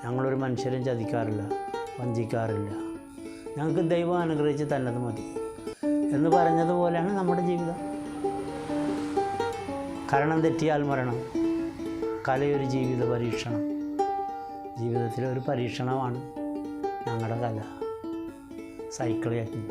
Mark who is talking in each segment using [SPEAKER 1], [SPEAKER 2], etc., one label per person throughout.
[SPEAKER 1] ഞങ്ങളൊരു മനുഷ്യരും ചതിക്കാറില്ല, വഞ്ചിക്കാറില്ല, ഞങ്ങൾക്ക് ദൈവം അനുഗ്രഹിച്ച് തന്നത് മതി എന്ന് പറഞ്ഞതുപോലെയാണ് നമ്മുടെ ജീവിതം. കരണം തെറ്റിയാൽ മരണം, കലയൊരു ജീവിത പരീക്ഷണം. ജീവിതത്തിലെ ഒരു പരീക്ഷണമാണ് ഞങ്ങളുടെ കല, സൈക്കിൾ യജ്ഞം.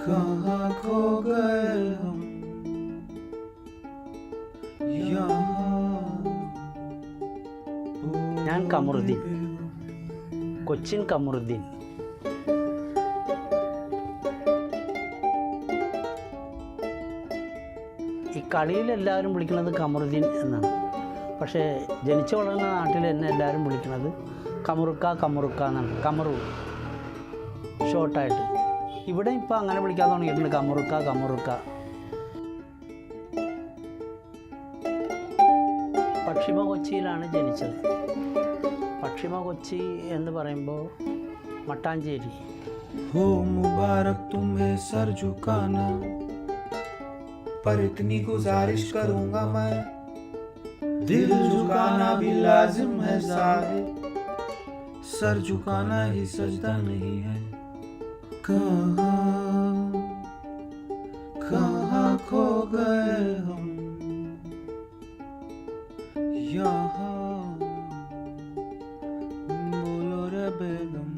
[SPEAKER 2] कहाँ खो गए हम
[SPEAKER 1] ഞാൻ കമറുദ്ദീൻ, കൊച്ചിൻ കമറുദ്ദീൻ. ഈ കളിയിൽ എല്ലാവരും വിളിക്കുന്നത് കമറുദ്ദീൻ എന്നാണ്. പക്ഷേ ജനിച്ചു വളർന്ന നാട്ടിൽ എന്നെ എല്ലാവരും വിളിക്കുന്നത് കമുറുക്ക എന്നാണ്. കമറു ഷോർട്ടായിട്ട്. ഇവിടെ ഇപ്പോൾ അങ്ങനെ വിളിക്കാൻ തുടങ്ങിയിട്ടുണ്ട്, കമുറുക്ക. പശ്ചിമ കൊച്ചിയിലാണ് ജനിച്ചത്. പശ്ചിമ കൊച്ചി എന്ന് പറയുമ്പോൾ മട്ടാഞ്ചേരി.
[SPEAKER 2] हो मुबारक तुम्हें सर झुकाना, पर इतनी गुजारिश करूंगा मैं, दिल झुकाना भी लाजिम है साहिब, सर झुकाना ही सजदा नहीं है। कहाँ खो गए हम यहाँ, बोलो रे बेगम।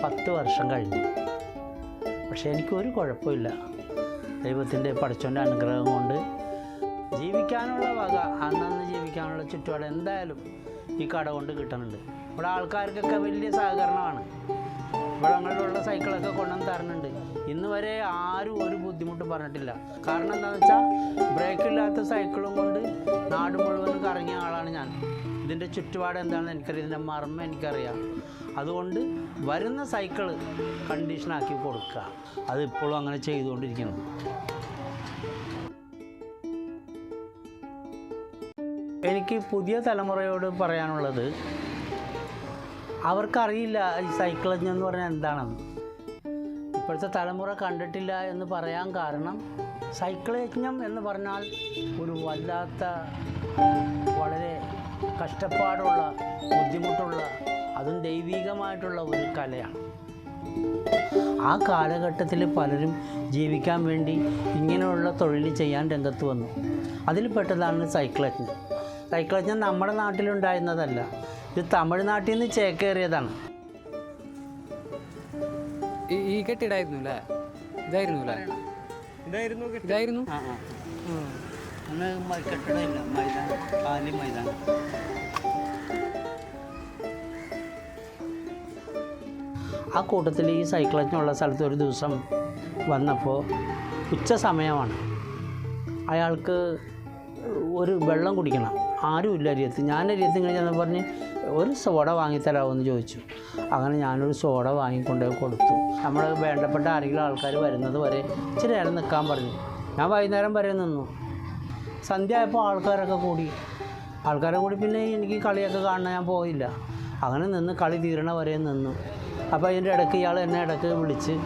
[SPEAKER 1] പത്ത് വർഷം കഴിഞ്ഞു. പക്ഷേ എനിക്കൊരു കുഴപ്പമില്ല. ദൈവത്തിൻ്റെ പടച്ചോൻ്റെ അനുഗ്രഹം കൊണ്ട് ജീവിക്കാനുള്ള വക, അന്നന്ന് ജീവിക്കാനുള്ള ചുറ്റുപാട് എന്തായാലും ഈ കട കൊണ്ട് കിട്ടുന്നുണ്ട്. ഇവിടെ ആൾക്കാർക്കൊക്കെ വലിയ സഹകരണമാണ്. ഇവിടങ്ങളിലുള്ള സൈക്കിളൊക്കെ കൊണ്ടുവന്ന് തരുന്നുണ്ട്. ഇന്ന് വരെ ആരും ഒരു ബുദ്ധിമുട്ട് പറഞ്ഞിട്ടില്ല. കാരണം എന്താണെന്ന് വെച്ചാൽ ബ്രേക്കില്ലാത്ത സൈക്കിളും കൊണ്ട് നാട് മുഴുവനും കറങ്ങിയ ആളാണ് ഞാൻ. ഇതിൻ്റെ ചുറ്റുപാട് എന്താണെന്ന് എനിക്കറിയാം, ഇതിൻ്റെ മർമ്മം എനിക്കറിയാം. അതുകൊണ്ട് വരുന്ന സൈക്കിള് കണ്ടീഷനാക്കി കൊടുക്കുക. അതിപ്പോഴും അങ്ങനെ ചെയ്തുകൊണ്ടിരിക്കുന്നു. എനിക്ക് പുതിയ തലമുറയോട് പറയാനുള്ളത്, അവർക്കറിയില്ല ഈ സൈക്കിൾ യജ്ഞം എന്ന് പറഞ്ഞാൽ എന്താണെന്ന്. ഇപ്പോഴത്തെ തലമുറ കണ്ടിട്ടില്ല എന്ന് പറയാൻ കാരണം, സൈക്കിൾ യജ്ഞം എന്ന് പറഞ്ഞാൽ ഒരു വല്ലാത്ത, വളരെ കഷ്ടപ്പാടുള്ള, ബുദ്ധിമുട്ടുള്ള, അതും ദൈവികമായിട്ടുള്ള ഒരു കലയാണ്. ആ കാലഘട്ടത്തിൽ പലരും ജീവിക്കാൻ വേണ്ടി ഇങ്ങനെയുള്ള തൊഴിൽ ചെയ്യാൻ രംഗത്ത് വന്നു. അതിൽ പെട്ടതാണ് സൈക്കിൾ യജ്ഞം. സൈക്കിൾ യജ്ഞം നമ്മുടെ നാട്ടിലുണ്ടായിരുന്നതല്ല, ഇത് തമിഴ്നാട്ടിൽ നിന്ന് ചേക്കേറിയതാണ്.
[SPEAKER 3] ഈ കെട്ടിടായിരുന്നു അല്ലേ? ഇതായിരുന്നു
[SPEAKER 1] അന്ന് കെട്ടിടമില്ല, മൈതാനം, കാലി മൈതാനം. ആ കൂട്ടത്തിൽ ഈ സൈക്കിൾ യജ്ഞമുള്ള സ്ഥലത്ത് ഒരു ദിവസം വന്നപ്പോൾ ഉച്ച സമയമാണ്. അയാൾക്ക് ഒരു വെള്ളം കുടിക്കണം, ആരുമില്ല അരിയത്ത്. ഞാൻ അരിയത്ത് ഇങ്ങനെ ചെന്ന് പറഞ്ഞ് ഒരു സോഡ വാങ്ങിത്തരാമെന്ന് ചോദിച്ചു. അങ്ങനെ ഞാനൊരു സോഡ വാങ്ങിക്കൊണ്ടുപോയി കൊടുത്തു. നമ്മുടെ വേണ്ടപ്പെട്ട ആരെങ്കിലും ആൾക്കാർ വരുന്നത് വരെ ഇച്ചിരി നേരം നിൽക്കാൻ പറഞ്ഞു. ഞാൻ വൈകുന്നേരം വരെ നിന്നു. സന്ധ്യ ആയപ്പോൾ ആൾക്കാരെ കൂടി പിന്നെ എനിക്ക് കളിയൊക്കെ കാണാൻ ഞാൻ പോയില്ല. അങ്ങനെ നിന്ന് കളി തീരണ വരെ നിന്നു. അപ്പോൾ അതിൻ്റെ ഇടയ്ക്ക് ഇയാൾ എന്നെ വിളിച്ചിട്ട്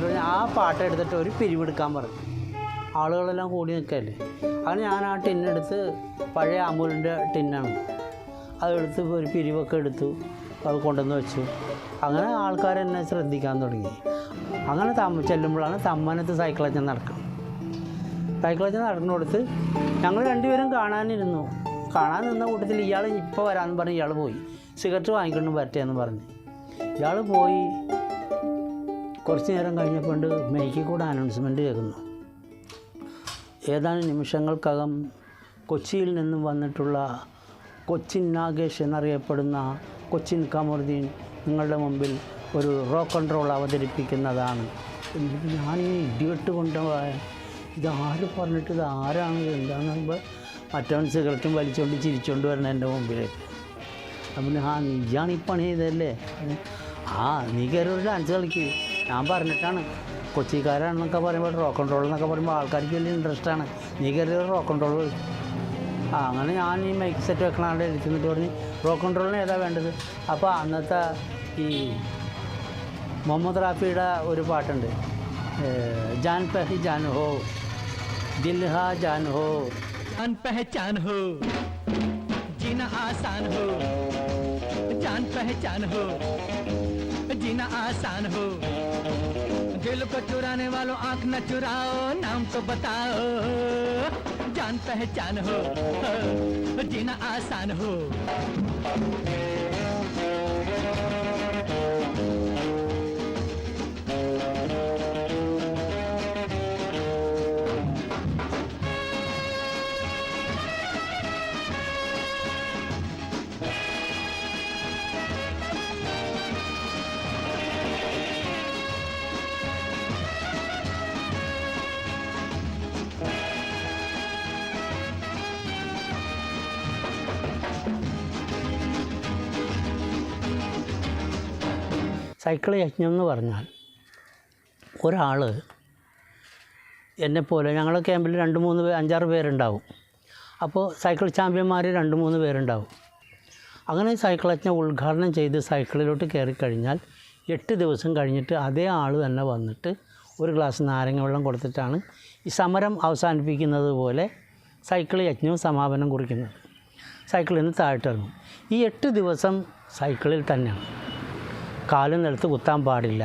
[SPEAKER 1] പറഞ്ഞ് ആ പാട്ട് എടുത്തിട്ട് ഒരു പിരിവെടുക്കാൻ പറഞ്ഞു. ആളുകളെല്ലാം കൂടി നിൽക്കല്ലേ. അങ്ങനെ ഞാൻ ആ ടിന്നെടുത്ത്, പഴയ അമൂലിൻ്റെ ടിന്നാണ്, അതെടുത്ത് ഒരു പിരിവൊക്കെ എടുത്തു, അത് കൊണ്ടുവന്ന് വെച്ചു. അങ്ങനെ ആൾക്കാരെന്നെ ശ്രദ്ധിക്കാൻ തുടങ്ങി. അങ്ങനെ ചെല്ലുമ്പോഴാണ് തമ്മനത്ത് സൈക്കിൾ യജ്ഞം നടക്കുന്നത്. സൈക്കിൾ യജ്ഞം നടക്കുന്നിടത്ത് ഞങ്ങൾ രണ്ടുപേരും കാണാൻ നിന്ന കൂട്ടത്തിൽ ഇയാൾ ഇപ്പോൾ വരാമെന്ന് പറഞ്ഞ് ഇയാൾ പോയി. സിഗരറ്റ് വാങ്ങിക്കൊണ്ട് വരട്ടെ എന്ന് പറഞ്ഞ് ഇയാൾ പോയി. കുറച്ച് നേരം കഴിഞ്ഞപ്പോൾ മൈക്കിൽ കൂടെ അനൗൺസ്മെൻറ്റ് കേൾക്കുന്നു. ഏതാനും നിമിഷങ്ങൾക്കകം കൊച്ചിയിൽ നിന്നും വന്നിട്ടുള്ള കൊച്ചിൻ നാഗേഷ് എന്നറിയപ്പെടുന്ന കൊച്ചിൻ കമറുദ്ദീൻ നിങ്ങളുടെ മുമ്പിൽ ഒരു റോക്ക് ആൻഡ് റോൾ അവതരിപ്പിക്കുന്നതാണ്. എന്നിട്ട് ഞാൻ ഈ ഇടിവെട്ട് കൊണ്ടുപോയ ഇതാര് പറഞ്ഞിട്ട് ഇത് ആരാണ് എന്താണെന്ന് പറയുമ്പോൾ മറ്റവൻ സിഗരറ്റും വലിച്ചുകൊണ്ട് ചിരിച്ചുകൊണ്ട് വരണം എൻ്റെ മുമ്പിലേക്ക്. അപ്പം നീയാണ് ഈ പണി ചെയ്തതല്ലേ? നീ കയറി ഒരു ഡാൻസ് കളിക്ക്. ഞാൻ പറഞ്ഞിട്ടാണ്, കൊച്ചിക്കാരാണെന്നൊക്കെ പറയുമ്പോൾ റോക്ക് ആൻഡ് റോൾ എന്നൊക്കെ പറയുമ്പോൾ ആൾക്കാർക്ക് വലിയ ഇൻട്രസ്റ്റാണ്. നീ കയറി ഒരു റോക്ക് ആൻഡ് റോൾ അങ്ങനെ ഞാൻ ഈ മൈക്ക് സെറ്റ് വെക്കണ ആളുടെ എടുത്തിട്ട് പറഞ്ഞ് റോക്ക് ആൻഡ് റോളിന് ഏതാ വേണ്ടത്? അപ്പോൾ അന്നത്തെ ഈ മുഹമ്മദ് റാഫിയുടെ ഒരു പാട്ടുണ്ട്, ജാൻ പെഹ് ജാൻ ഹോ ദിൽ ഹാ ജാൻ ഹോ,
[SPEAKER 4] जान पहचान हो जीना आसान हो, जान पहचान हो जीना आसान हो, दिल को चुराने वालों आंख न चुराओ, नाम तो बताओ, जान पहचान हो जीना आसान हो.
[SPEAKER 1] സൈക്കിൾ യജ്ഞം എന്ന് പറഞ്ഞാൽ ഒരാൾ എന്നെപ്പോലെ ഞങ്ങളുടെ ക്യാമ്പിൽ 2-3 5-6 പേരുണ്ടാവും. അപ്പോൾ സൈക്കിൾ ചാമ്പ്യന്മാർ 2-3 പേരുണ്ടാവും. അങ്ങനെ സൈക്കിൾ യജ്ഞം ഉദ്ഘാടനം ചെയ്ത് സൈക്കിളിലോട്ട് കയറിക്കഴിഞ്ഞാൽ 8 ദിവസം കഴിഞ്ഞിട്ട് അതേ ആൾ തന്നെ വന്നിട്ട് ഒരു ഗ്ലാസ് നാരങ്ങ വെള്ളം കൊടുത്തിട്ടാണ് ഈ സമരം അവസാനിപ്പിക്കുന്നത് പോലെ സൈക്കിൾ യജ്ഞവും സമാപനം കുറിക്കുന്നത്. സൈക്കിളിൽ നിന്ന് താഴ്ത്തിറങ്ങും. ഈ 8 ദിവസം സൈക്കിളിൽ തന്നെയാണ്. കാല് നിലത്ത് കുത്താൻ പാടില്ല,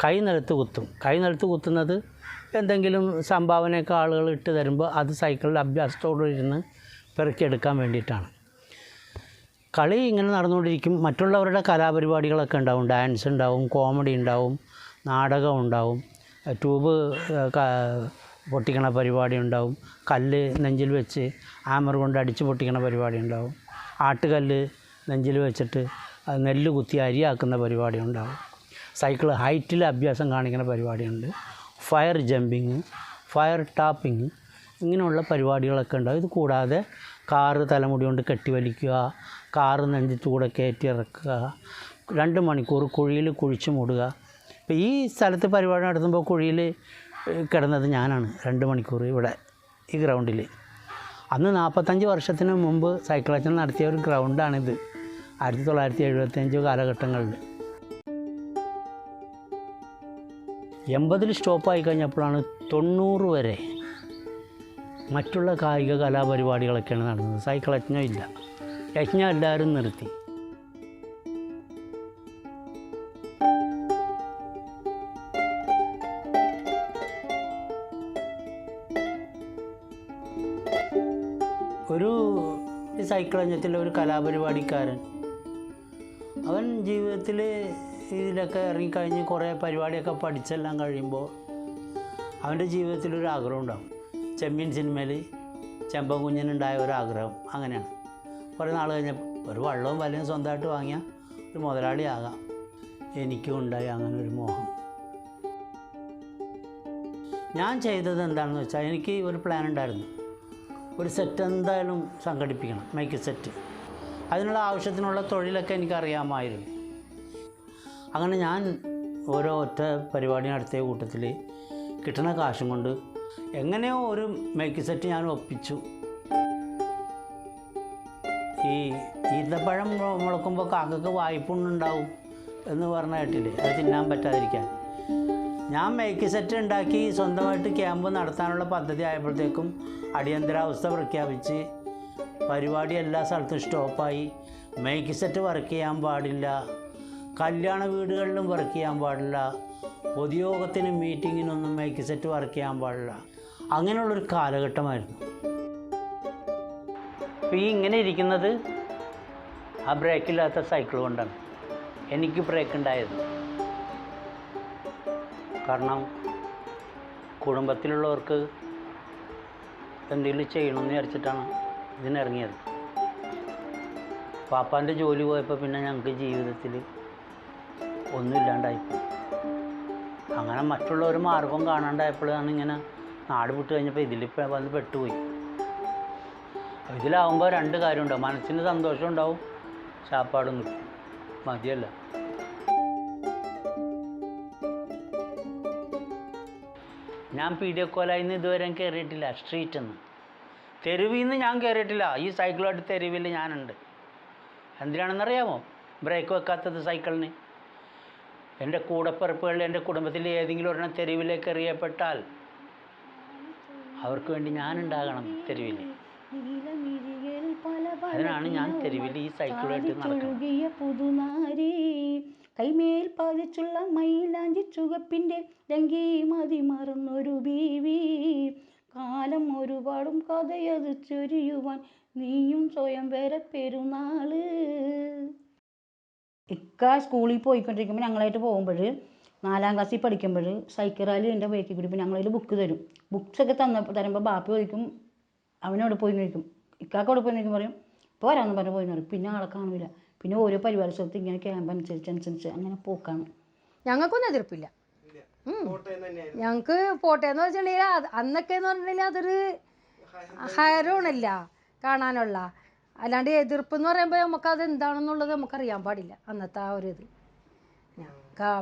[SPEAKER 1] കൈ നിലത്ത് കുത്തും. കൈ നിലത്ത് കുത്തുന്നത് എന്തെങ്കിലും സംഭാവനയൊക്കെ ആളുകൾ ഇട്ട് തരുമ്പോൾ അത് സൈക്കിളിൽ അഭ്യാസത്തോടെ ഇരുന്ന് പെറുക്കിയെടുക്കാൻ വേണ്ടിയിട്ടാണ്. കളി ഇങ്ങനെ നടന്നുകൊണ്ടിരിക്കും. മറ്റുള്ളവരുടെ കലാപരിപാടികളൊക്കെ ഉണ്ടാവും. ഡാൻസ് ഉണ്ടാവും, കോമഡി ഉണ്ടാവും, നാടകം ഉണ്ടാവും, ട്യൂബ് പൊട്ടിക്കണ പരിപാടി ഉണ്ടാവും, കല്ല് നെഞ്ചിൽ വെച്ച് ഹാമർ കൊണ്ട് അടിച്ച് പൊട്ടിക്കണ പരിപാടി ഉണ്ടാവും, ആട്ടുകല്ല് നെഞ്ചിൽ വെച്ചിട്ട് നെല്ല് കുത്തി അരിയാക്കുന്ന പരിപാടി ഉണ്ടാവും, സൈക്കിൾ ഹൈറ്റിൽ അഭ്യാസം കാണിക്കുന്ന പരിപാടിയുണ്ട്, ഫയർ ജമ്പിങ്, ഫയർ ടാപ്പിങ്, ഇങ്ങനെയുള്ള പരിപാടികളൊക്കെ ഉണ്ടാവും. ഇത് കൂടാതെ കാറ് തലമുടി കൊണ്ട് കെട്ടിവലിക്കുക, കാറ് നെഞ്ചിത്തൂടെ കയറ്റി ഇറക്കുക, 2 മണിക്കൂർ കുഴിയിൽ കുഴിച്ച് മൂടുക. ഇപ്പോൾ ഈ സ്ഥലത്ത് പരിപാടി നടത്തുമ്പോൾ കുഴിയിൽ കിടന്നത് ഞാനാണ് 2 മണിക്കൂർ ഇവിടെ ഈ ഗ്രൗണ്ടിൽ. അന്ന് 45 വർഷത്തിന് മുമ്പ് സൈക്കിൾ യജ്ഞം നടത്തിയ ഒരു ഗ്രൗണ്ടാണിത്. 1975 കാലഘട്ടങ്ങളിൽ 80-ൽ സ്റ്റോപ്പായി കഴിഞ്ഞപ്പോഴാണ് 90 വരെ മറ്റുള്ള കായിക കലാപരിപാടികളൊക്കെയാണ് നടന്നത്. സൈക്കിൾ യജ്ഞം ഇല്ല. യജ്ഞം എല്ലാവരും നിർത്തി. ഒരു സൈക്കിൾ യജ്ഞത്തിലെ ഒരു കലാപരിപാടിക്കാരൻ അവൻ ജീവിതത്തിൽ ഇതിലൊക്കെ ഇറങ്ങിക്കഴിഞ്ഞ് കുറേ പരിപാടിയൊക്കെ പഠിച്ചെല്ലാം കഴിയുമ്പോൾ അവൻ്റെ ജീവിതത്തിലൊരു ആഗ്രഹം ഉണ്ടാകും. ചെമ്മീൻ സിനിമയിൽ ചെമ്പൻ കുഞ്ഞിനുണ്ടായ ഒരാഗ്രഹം അങ്ങനെയാണ്. കുറേ നാൾ കഴിഞ്ഞപ്പോൾ ഒരു വള്ളവും വലയും സ്വന്തമായിട്ട് വാങ്ങിയ ഒരു മുതലാളിയാകാം. എനിക്കും ഉണ്ടായി അങ്ങനെ ഒരു മോഹം. ഞാൻ ചെയ്തത് എന്താണെന്ന് വെച്ചാൽ എനിക്ക് ഒരു പ്ലാൻ ഉണ്ടായിരുന്നു. ഒരു സെറ്റ് എന്തായാലും സംഘടിപ്പിക്കണം, മൈക്ക് സെറ്റ്. അതിനുള്ള ആവശ്യത്തിനുള്ള തൊഴിലൊക്കെ എനിക്കറിയാമായിരുന്നു. അങ്ങനെ ഞാൻ ഓരോ ഒറ്റ പരിപാടി നടത്തിയ കൂട്ടത്തിൽ കിട്ടുന്ന കാശും കൊണ്ട് എങ്ങനെയോ ഒരു മൈക്ക് സെറ്റ് ഞാൻ ഒപ്പിച്ചു. ഈ ഈത്തപ്പഴം മുളക്കുമ്പോൾ കാക്കക്ക് വായ്പുണ്ണുണ്ടാവും എന്ന് പറഞ്ഞ കേട്ടില്ലേ, അത് തിന്നാൻ പറ്റാതിരിക്കാൻ ഞാൻ മൈക്ക് സെറ്റ് ഉണ്ടാക്കി സ്വന്തമായിട്ട് ക്യാമ്പ് നടത്താനുള്ള പദ്ധതി ആയപ്പോഴത്തേക്കും അടിയന്തരാവസ്ഥ പ്രഖ്യാപിച്ച് പരിപാടി എല്ലാ സ്ഥലത്തും സ്റ്റോപ്പായി. മൈക്ക് സെറ്റ് വർക്ക് ചെയ്യാൻ പാടില്ല, കല്യാണ വീടുകളിലും വർക്ക് ചെയ്യാൻ പാടില്ല, പൊതുയോഗത്തിനും മീറ്റിങ്ങിനൊന്നും മൈക്ക് സെറ്റ് വർക്ക് ചെയ്യാൻ പാടില്ല. അങ്ങനെയുള്ളൊരു കാലഘട്ടമായിരുന്നു. അപ്പോൾ ഈ ഇങ്ങനെ ഇരിക്കുന്നത് ആ ബ്രേക്കില്ലാത്ത സൈക്കിൾ കൊണ്ടാണ് എനിക്ക് ബ്രേക്ക് ഉണ്ടായത്. കാരണം കുടുംബത്തിലുള്ളവർക്ക് എന്തെങ്കിലും ചെയ്യണമെന്ന് വിചാരിച്ചിട്ടാണ് ഇതിനിറങ്ങിയത്. പാപ്പാൻ്റെ ജോലി പോയപ്പോൾ പിന്നെ ഞങ്ങൾക്ക് ജീവിതത്തിൽ ഒന്നുമില്ലാണ്ടായിപ്പോയി. അങ്ങനെ മറ്റുള്ള ഒരു മാർഗം കാണാണ്ടായപ്പോഴാണ് ഇങ്ങനെ നാട് വിട്ട് കഴിഞ്ഞപ്പോൾ ഇതിലിപ്പോൾ വന്ന് പെട്ടുപോയി. ഇതിലാവുമ്പോൾ 2 കാര്യമുണ്ടാവും, മനസ്സിന് സന്തോഷം ഉണ്ടാവും, ചാപ്പാടും കിട്ടും, മതിയല്ല. ഞാൻ പീഡിയക്കോലായിൽ നിന്ന് ഇതുവരെ കയറിയിട്ടില്ല. സ്ട്രീറ്റിൽ നിന്ന്, തെരുവിൽ നിന്ന് ഞാൻ കയറിയിട്ടില്ല. ഈ സൈക്കിളായിട്ട് തെരുവിൽ ഞാനുണ്ട്. എന്തിനാണെന്നറിയാമോ ബ്രേക്ക് വെക്കാത്തത് സൈക്കിളിന്? എൻ്റെ കൂടപ്പിറപ്പുകളിൽ എൻ്റെ കുടുംബത്തിൽ ഏതെങ്കിലും ഒരെണ്ണം തെരുവിലേക്ക് എറിയപ്പെട്ടാൽ അവർക്ക് വേണ്ടി ഞാനുണ്ടാകണം തെരുവിൽ. അതിനാണ് ഞാൻ തെരുവിൽ ഈ സൈക്കിളായിട്ട് നടക്കുന്നത്.
[SPEAKER 5] കൈമേൽ പതിച്ചുള്ള മൈലാഞ്ചി ചുവപ്പിൻ്റെ രംഗി മതി മറന്നൊരു ബീവി. കാലം ഒരുപാടും കഥയത് ചൊരിയുവാൻ നീയും സ്വയം വരെ പെരുന്നാള്. ഇക്ക സ്കൂളിൽ പോയിക്കൊണ്ടിരിക്കുമ്പോൾ ഞങ്ങളായിട്ട് പോകുമ്പോൾ 4ാം ക്ലാസ്സിൽ പഠിക്കുമ്പോൾ സൈക്കിൾ റാലി എൻ്റെ ബൈക്കിൽ കൂടി ഇപ്പോൾ ഞങ്ങളതിൽ ബുക്ക് തരും. ബുക്സൊക്കെ തരുമ്പോൾ ബാപ്പി ചോദിക്കും അവനോട് പോയി നോക്കും, ഇക്കാക്കോട് പോയി നോക്കും, പറയും പോരാന്ന് പറഞ്ഞ് പോയി പറയും. പിന്നെ ആളെ കാണില്ല. പിന്നെ ഓരോ പരിപാടി സ്ഥലത്ത് ഇങ്ങനെ ക്യാമ്പ് അനുസരിച്ച് അങ്ങനെ പോക്കാണ്.
[SPEAKER 6] ഞങ്ങൾക്കൊന്നും എതിർപ്പില്ല. ഞങ്ങൾക്ക് പോട്ടെ എന്ന് വെച്ചിട്ടുണ്ടെങ്കിൽ അന്നൊക്കെ എന്ന് പറഞ്ഞിട്ടുണ്ടെങ്കിൽ അതൊരു ഹരമാണല്ല കാണാനുള്ള. അല്ലാണ്ട് എതിർപ്പ് എന്ന് പറയുമ്പോൾ നമുക്കത് എന്താണെന്നുള്ളത് നമുക്കറിയാൻ പാടില്ല അന്നത്തെ ആ ഒരു ഇത്.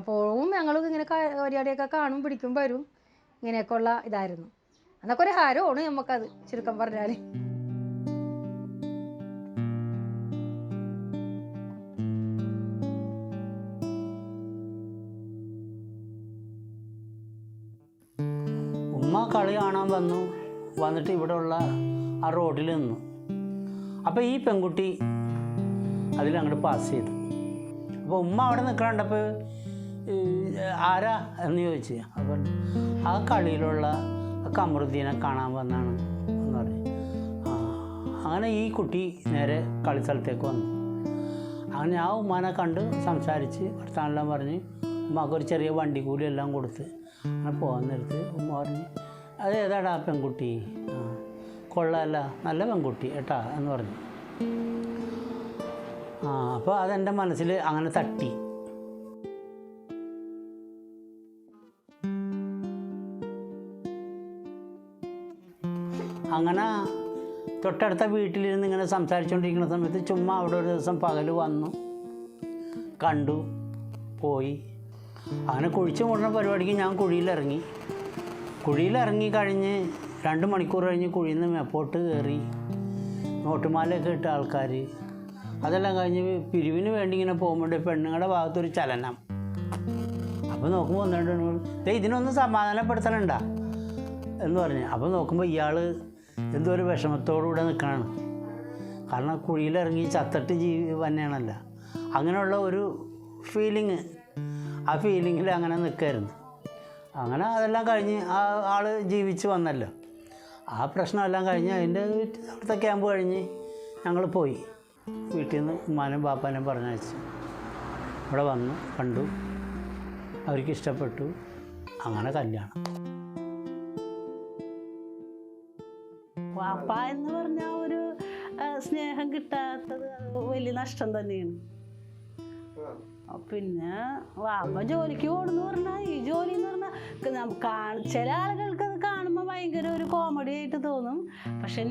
[SPEAKER 6] പോവും ഞങ്ങളും ഇങ്ങനെ പരിപാടിയൊക്കെ കാണും, പിടിക്കും, വരും, ഇങ്ങനെയൊക്കെ ഉള്ള ഇതായിരുന്നു. അന്നൊക്കെ ഒരു ഹരമാണ് നമുക്കത് ചുരുക്കം പറഞ്ഞാൽ.
[SPEAKER 1] ഉമ്മ കളി കാണാൻ വന്നിട്ട് ഇവിടെ ഉള്ള ആ റോഡിൽ നിന്നു. അപ്പോൾ ഈ പെൺകുട്ടി അതിലങ്ങോട്ട് പാസ് ചെയ്തു. അപ്പോൾ ഉമ്മ അവിടെ നിൽക്കണ്ടപ്പോൾ ആരാ എന്ന് ചോദിച്ചു. അപ്പം ആ കളിയിലുള്ള കമറുദ്ദീനെ കാണാൻ വന്നാണ് എന്ന് പറഞ്ഞു. അങ്ങനെ ഈ കുട്ടി നേരെ കളി സ്ഥലത്തേക്ക് വന്നു. അങ്ങനെ ആ ഉമ്മാനെ കണ്ട് സംസാരിച്ച് വർത്താനെല്ലാം പറഞ്ഞ് ഉമ്മക്കൊരു ചെറിയ വണ്ടി കൂലി എല്ലാം കൊടുത്ത് അങ്ങനെ പോകാൻ നേരത്ത് ഉമ്മ പറഞ്ഞ് അത് ഏതാടാ പെൺകുട്ടി? കൊള്ളാമല്ല, നല്ല പെൺകുട്ടി ഏട്ടാ എന്ന് പറഞ്ഞു. അപ്പോൾ അതെൻ്റെ മനസ്സിൽ അങ്ങനെ തട്ടി. അങ്ങനെ തൊട്ടടുത്ത വീട്ടിലിരുന്ന് ഇങ്ങനെ സംസാരിച്ചുകൊണ്ടിരിക്കുന്ന സമയത്ത് ചുമ്മാ അവിടെ ഒരു ദിവസം പകൽ വന്നു, കണ്ടു, പോയി. അങ്ങനെ കുഴിച്ച് മൂടുന്ന പരിപാടിക്ക് ഞാൻ കുഴിയിലിറങ്ങി കഴിഞ്ഞ് 2 മണിക്കൂർ കഴിഞ്ഞ് കുഴിയിൽ നിന്ന് മേപ്പോട്ട് കയറി നോട്ടുമാലയൊക്കെ ഇട്ട ആൾക്കാർ അതെല്ലാം കഴിഞ്ഞ് പിരിവിന് വേണ്ടി ഇങ്ങനെ പോകുമ്പോൾ പെണ്ണുങ്ങളുടെ ഭാഗത്തൊരു ചലനം. അപ്പോൾ നോക്കുമ്പോൾ ഒന്നുകൊണ്ട് ഇതിനൊന്ന് സമാധാനപ്പെടുത്തലുണ്ടാ എന്ന് പറഞ്ഞു. അപ്പോൾ നോക്കുമ്പോൾ ഇയാൾ എന്തോ ഒരു വിഷമത്തോടുകൂടെ നിൽക്കണതാണ്. കാരണം കുഴിയിലിറങ്ങി ചത്തട്ട് തന്നെയാണല്ല, അങ്ങനെയുള്ള ഒരു ഫീലിങ്. ആ ഫീലിങ്ങിൽ അങ്ങനെ നിൽക്കായിരുന്നു. അങ്ങനെ അതെല്ലാം കഴിഞ്ഞ് ആ ആൾ ജീവിച്ച് വന്നല്ലോ. ആ പ്രശ്നമെല്ലാം കഴിഞ്ഞ് അവിടുത്തെ ക്യാമ്പ് കഴിഞ്ഞ് ഞങ്ങൾ പോയി. വീട്ടിൽ നിന്ന് ഉമ്മാനും ബാപ്പാനും പറഞ്ഞയച്ചു. ഇവിടെ വന്നു, കണ്ടു, അവർക്ക് ഇഷ്ടപ്പെട്ടു. അങ്ങനെ കല്യാണം.
[SPEAKER 5] വാപ്പ എന്ന് പറഞ്ഞാൽ ഒരു സ്നേഹം കിട്ടാത്തത് വലിയ നഷ്ടം തന്നെയാണ്. പിന്നെ വാപ്പ ജോലിക്ക് പോകണമെന്ന് പറഞ്ഞാൽ ഈ ജോലി എന്ന് പറഞ്ഞാൽ ചില ആളുകൾക്ക് അത് കാണുമ്പോൾ ഭയങ്കര ഒരു കോമഡി ആയിട്ട് തോന്നും. പക്ഷെ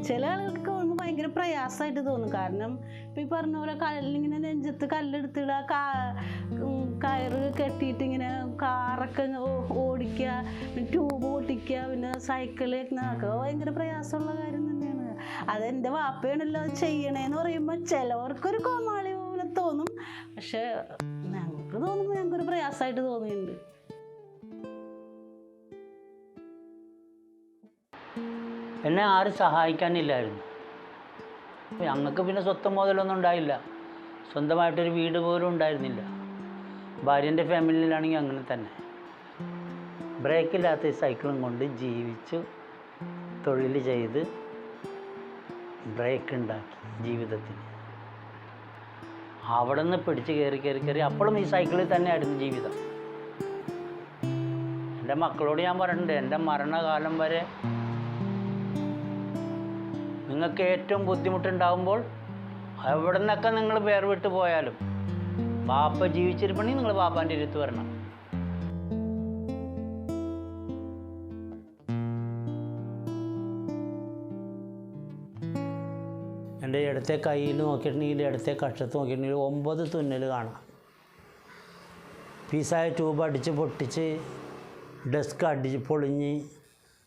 [SPEAKER 5] ചില ആളുകൾക്ക് കാണുമ്പോൾ ഭയങ്കര പ്രയാസമായിട്ട് തോന്നും. കാരണം ഇപ്പം ഈ പറഞ്ഞ പോലെ കല്ലിങ്ങനെ നെഞ്ചത്ത് കല്ലെടുത്തിടുക, കയറ് കെട്ടിയിട്ട് ഇങ്ങനെ കാറൊക്കെ ഓടിക്കുക, ട്യൂബ് പൊട്ടിക്കുക, പിന്നെ സൈക്കിളിൽ നടക്കുക, ഭയങ്കര പ്രയാസമുള്ള കാര്യം തന്നെയാണ്. അതെൻ്റെ വാപ്പയാണല്ലോ ചെയ്യണേന്ന് പറയുമ്പോൾ ചിലവർക്കൊരു കോമാളി പോലെ തോന്നും. പക്ഷെ ഞങ്ങൾക്ക് തോന്നുമ്പോൾ ഞങ്ങൾക്കൊരു പ്രയാസമായിട്ട് തോന്നിയിട്ടുണ്ട്.
[SPEAKER 1] എന്നെ ആരും സഹായിക്കാനില്ലായിരുന്നു. ഞങ്ങൾക്ക് പിന്നെ സ്വന്തം മുതലൊന്നും ഉണ്ടായില്ല, സ്വന്തമായിട്ടൊരു വീട് പോലും ഉണ്ടായിരുന്നില്ല. ഭാര്യൻ്റെ ഫാമിലിയിലാണെങ്കിൽ അങ്ങനെ തന്നെ ബ്രേക്കില്ലാത്ത ഈ സൈക്കിളും കൊണ്ട് ജീവിച്ചു, തൊഴിൽ ചെയ്ത് ബ്രേക്ക് ഉണ്ടാക്കി ജീവിതത്തിന്. അവിടെ നിന്ന് പിടിച്ച് കയറി അപ്പോഴും ഈ സൈക്കിളിൽ തന്നെയായിരുന്നു ജീവിതം. എൻ്റെ മക്കളോട് ഞാൻ പറഞ്ഞിട്ടുണ്ട്, എൻ്റെ മരണകാലം വരെ നിങ്ങൾക്ക് ഏറ്റവും ബുദ്ധിമുട്ടുണ്ടാകുമ്പോൾ എവിടെ നിന്നൊക്കെ നിങ്ങൾ വേർവിട്ട് പോയാലും ബാപ്പ ജീവിച്ചിരിപ്പണെങ്കിൽ നിങ്ങൾ ബാപ്പാൻ്റെ ഇരുത്ത് വരണം. ഇടത്തെ കയ്യിൽ നോക്കിയിട്ടുണ്ടെങ്കിൽ ഇടത്തെ കക്ഷത്ത് നോക്കിയിട്ടുണ്ടെങ്കിൽ 9 തുന്നൽ കാണാം. പീസായ ട്യൂബ് അടിച്ച് പൊട്ടിച്ച് ഡെസ്ക് അടിച്ച് പൊളിഞ്ഞ്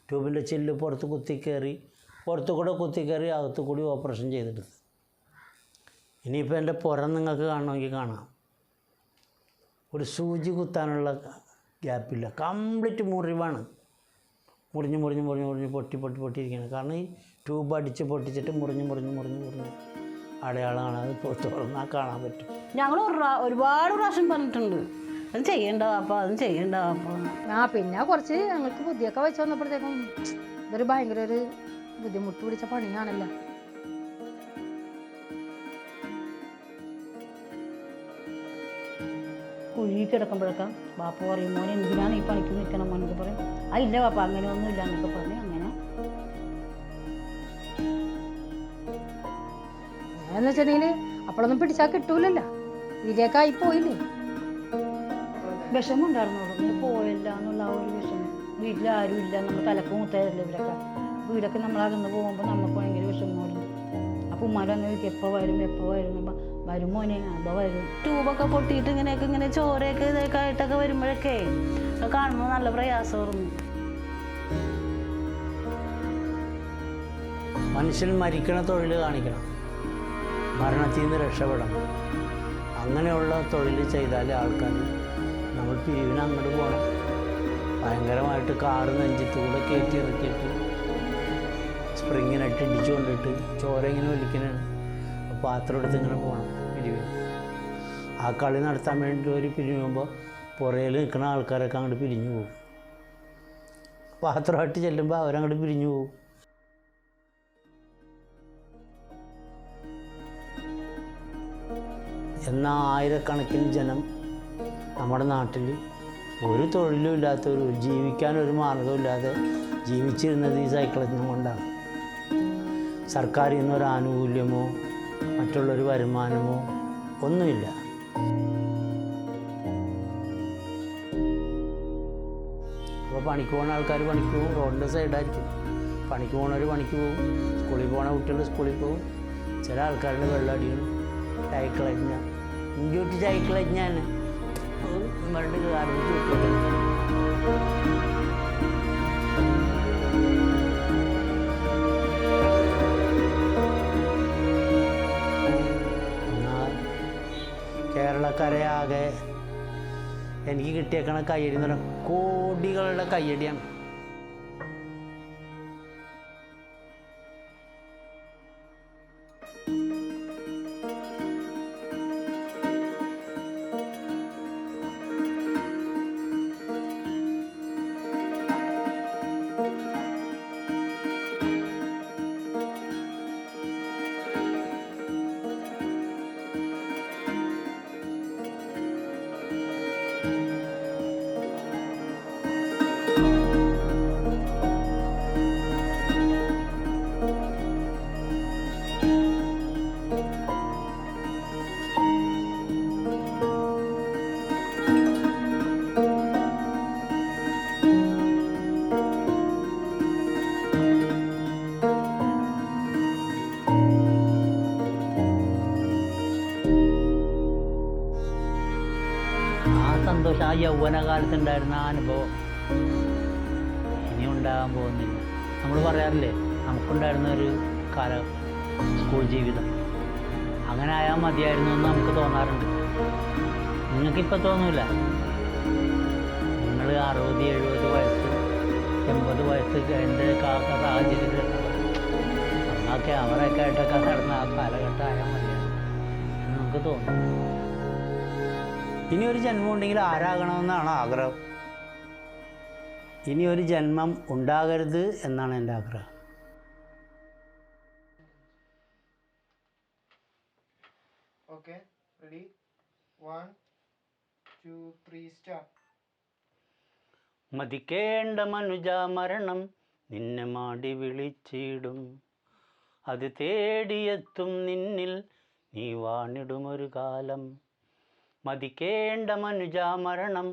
[SPEAKER 1] ട്യൂബിൻ്റെ ചില്ല് പുറത്ത് കുത്തിക്കയറി പുറത്തു കൂടെ കുത്തിക്കയറി അകത്തു കൂടി ഓപ്പറേഷൻ ചെയ്തെടുത്ത്. ഇനിയിപ്പോൾ എൻ്റെ പുറം നിങ്ങൾക്ക് കാണണമെങ്കിൽ കാണാം. ഒരു സൂചി കുത്താനുള്ള ഗ്യാപ്പില്ല, കംപ്ലീറ്റ് മുറിവാണ്. മുറിഞ്ഞ് മുറിഞ്ഞ് മുറിഞ്ഞ് മുറിഞ്ഞ് പൊട്ടി പൊട്ടി പൊട്ടിയിരിക്കുകയാണ്. കാരണം ഈ ട്യൂബ് അടിച്ച് പൊട്ടിച്ചിട്ട് മുറിഞ്ഞ് മുറിഞ്ഞ് മുറിഞ്ഞ് മുറിഞ്ഞ് അടയാളമാണ്. അത് തുറന്നാൽ കാണാൻ പറ്റും.
[SPEAKER 5] ഞങ്ങൾ ഒരുപാട് പ്രാവശ്യം പറഞ്ഞിട്ടുണ്ട് അത് ചെയ്യണ്ട അപ്പോൾ അതും ചെയ്യണ്ട അപ്പോൾ.
[SPEAKER 6] പിന്നെ കുറച്ച് ഞങ്ങൾക്ക് ബുദ്ധിയൊക്കെ വെച്ച് വന്നപ്പോഴത്തേക്കും ഇതൊരു ഭയങ്കര ഒരു ബുദ്ധിമുട്ട് പിടിച്ച പണിയാണല്ലോ.
[SPEAKER 5] കുഴി കിടക്കുമ്പോഴൊക്കെ ബാപ്പ പറയും മോനെ എന്തിനാണ് ഈ പണിക്ക് നിൽക്കണം എന്നൊക്കെ പറയും. ആ ഇല്ല ബാപ്പ അങ്ങനെയൊന്നും ഇല്ല എന്നൊക്കെ പറഞ്ഞ് അങ്ങനെ
[SPEAKER 6] എന്ന് വെച്ചിട്ടുണ്ടെങ്കിൽ അപ്പോഴൊന്നും പിടിച്ചാൽ കിട്ടൂലല്ലോ, ഇതിലേക്കായി പോയില്ലേ.
[SPEAKER 5] വിഷമം ഉണ്ടായിരുന്നുള്ളൂ ഇങ്ങനെ പോയല്ല എന്നുള്ള ആ ഒരു വിഷമം. വീട്ടിലാരും ഇല്ല, നമ്മൾ തലക്ക് മൂത്തല്ലേ ഇവരൊക്കെ. വീടൊക്കെ നമ്മളകന്ന് പോകുമ്പോൾ നമുക്ക് ഭയങ്കര വിഷമമായിരുന്നു. അപ്പോൾ ഉമ്മാരും അങ്ങനെ ചോദിക്കും എപ്പോൾ വരും എപ്പോൾ വരും. വരും മോനെ അപ്പോൾ വരും. ട്യൂബൊക്കെ പൊട്ടിയിട്ട് ഇങ്ങനെ ചോരയൊക്കെ ഇതൊക്കെ ആയിട്ടൊക്കെ വരുമ്പോഴൊക്കെ കാണുമ്പോൾ നല്ല പ്രയാസമായിരുന്നു.
[SPEAKER 1] മനുഷ്യൻ മരിക്കണ തൊഴിൽ കാണിക്കണം, മരണത്തിൽ നിന്ന് രക്ഷപ്പെടണം. അങ്ങനെയുള്ള തൊഴിൽ ചെയ്താൽ ആൾക്കാർ നമ്മൾ പിരിവിന് അങ്ങോട്ട് പോകണം. ഭയങ്കരമായിട്ട് കാറ് നെഞ്ചത്തൂടെ കയറ്റി ഇറക്കിയിട്ട് സ്പ്രിങ്ങിനിട്ട് ഇടിച്ചു കൊണ്ടിട്ട് ചോര ഇങ്ങനെ വലിക്കണാണ്. പാത്രം എടുത്ത് ഇങ്ങനെ പോകണം പിരിവിന്. ആ കളി നടത്താൻ വേണ്ടി ഒരു പിരിയുമ്പോൾ പുറയിൽ നിൽക്കുന്ന ആൾക്കാരൊക്കെ അങ്ങോട്ട് പിരിഞ്ഞു പോകും. പാത്രമായിട്ട് ചെല്ലുമ്പോൾ അവരങ്ങോട്ട് പിരിഞ്ഞു പോകും. എന്നാൽ ആയിരക്കണക്കിന് ജനം നമ്മുടെ നാട്ടിൽ ഒരു തൊഴിലും ഇല്ലാത്തവർ, ജീവിക്കാനൊരു മാർഗമില്ലാതെ ജീവിച്ചിരുന്നത് ഈ സൈക്ലിംഗ് കൊണ്ടാണ്. സർക്കാരിൽ നിന്നൊരു ആനുകൂല്യമോ മറ്റുള്ളൊരു വരുമാനമോ ഒന്നുമില്ല. അപ്പോൾ പണിക്ക് പോകുന്ന ആൾക്കാർ പണിക്ക് പോകും, റോഡിൻ്റെ സൈഡായിരിക്കും. പണിക്ക് പോകുന്നവർ പണിക്ക് പോകും, സ്കൂളിൽ പോകുന്ന കുട്ടികൾ സ്കൂളിൽ പോകും. ചില ആൾക്കാരുടെ വെള്ളം അടിക്കണം, സൈക്കിളഞ്ഞ ഇഞ്ചൂട്ടി സൈക്കിളഞ്ഞാൽ നമ്മളുടെ ആരംഭിച്ച് വിട്ടു. എന്നാൽ കേരളക്കരയാകെ എനിക്ക് കിട്ടിയേക്കണ കയ്യടി എന്ന് പറഞ്ഞാൽ കോടികളുടെ കയ്യടിയാണ്. സന്തോഷം, ആ യൗവനകാലത്തുണ്ടായിരുന്ന ആ അനുഭവം ഇനി ഉണ്ടാകാൻ പോകുന്നില്ല. നമ്മൾ പറയാറില്ലേ നമുക്കുണ്ടായിരുന്ന ഒരു കാലം സ്കൂൾ ജീവിതം അങ്ങനെ ആയാൽ മതിയായിരുന്നു എന്ന് നമുക്ക് തോന്നാറുണ്ട്. നിങ്ങൾക്കിപ്പോൾ തോന്നൂല. നിങ്ങൾ 60, 70 വയസ്സ് 80 വയസ്സ് എൻ്റെ സാഹചര്യത്തിലുള്ളത് ആ ക്യാമറയൊക്കെ ആയിട്ടൊക്കെ നടന്ന ആ കാലഘട്ടം ആയാൽ മതിയായിരുന്നു എന്ന് നമുക്ക് തോന്നും. ഇനി ഒരു ജന്മം ഉണ്ടെങ്കിൽ ആരാകണമെന്നാണ് ആഗ്രഹം. ഇനി ഒരു ജന്മം ഉണ്ടാകരുത് എന്നാണ് എൻ്റെ ആഗ്രഹം.
[SPEAKER 2] Okay, ready? 1, 2, 3, start.
[SPEAKER 1] മതിക്കേണ്ട മനുജ മരണം നിന്നെ മാടി വിളിച്ചിടും, അത് തേടിയെത്തും നിന്നിൽ നീ വാണിടുമൊരു കാലം. മതിക്കേണ്ട മനുജ മരണം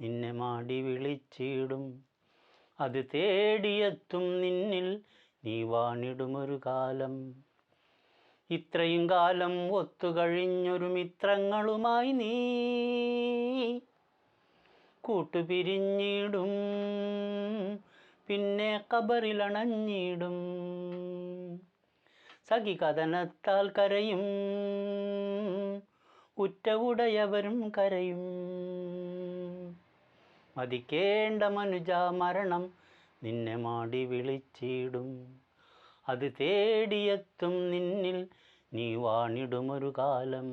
[SPEAKER 1] നിന്നെ മാടി വിളിച്ചിടും, അത് തേടിയെത്തും നിന്നിൽ നീ വാണിടുമൊരു കാലം. ഇത്രയും കാലം ഒത്തുകഴിഞ്ഞൊരു മിത്രങ്ങളുമായി നീ കൂട്ടുപിരിഞ്ഞിടും, പിന്നെ കബറിലണഞ്ഞിടും. സഖി കഥനത്താൽ കരയും, ഉറ്റ ഉടയവരും കരയും. മതിക്കേണ്ട മനുജ മരണം നിന്നെ മാടി വിളിച്ചിടും. അത് തേടിയെത്തും നിന്നിൽ നീ വാണിടുമൊരു കാലം.